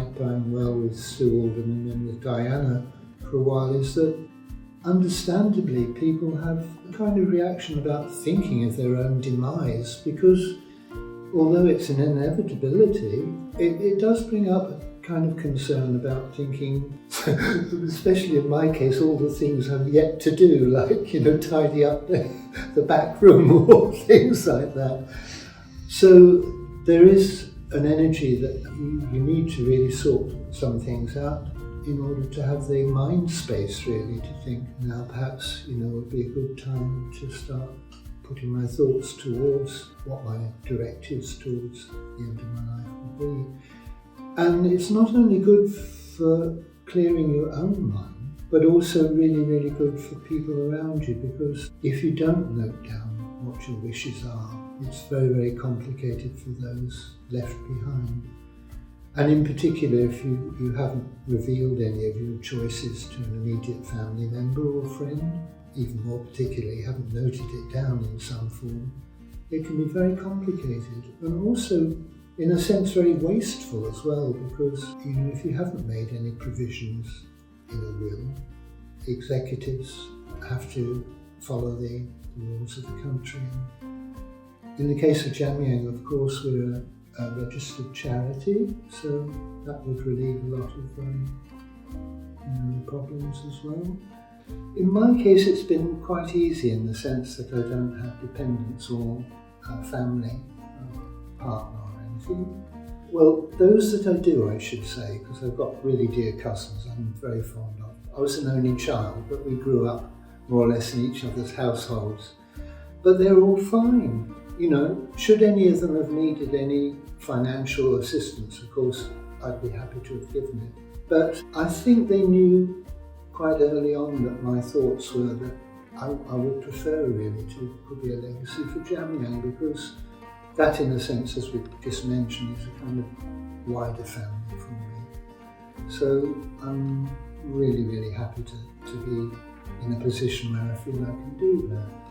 occupying well with Stu Alderman and with Diana for a while is that understandably people have a kind of reaction about thinking of their own demise, because although it's an inevitability, it does bring up a kind of concern about thinking, especially in my case, all the things I've yet to do, like, tidy up the back room or things like that. So there is an energy that you need to really sort some things out in order to have the mind space really to think, now perhaps, it would be a good time to start putting my thoughts towards what my directives towards the end of my life will be. And it's not only good for clearing your own mind, but also really, really good for people around you, because if you don't note down what your wishes are, it's very, very complicated for those left behind. And in particular, if you haven't revealed any of your choices to an immediate family member or friend, even more particularly, haven't noted it down in some form, it can be very complicated and also, in a sense, very wasteful as well, because if you haven't made any provisions in a will, executives have to follow the rules of the country. In the case of Jamyang, of course, we're a registered charity, so that would relieve a lot of problems as well. In my case, it's been quite easy in the sense that I don't have dependents or family, partner or anything. Well, those that I do, I should say, because I've got really dear cousins I'm very fond of. I was an only child, but we grew up more or less in each other's households. But they're all fine. Should any of them have needed any financial assistance, of course, I'd be happy to have given it. But I think they knew quite early on that my thoughts were that I would prefer really to be a legacy for Jamyang, because that, in a sense, as we just mentioned, is a kind of wider family for me. So I'm really, really happy to be in a position where I feel I can do that.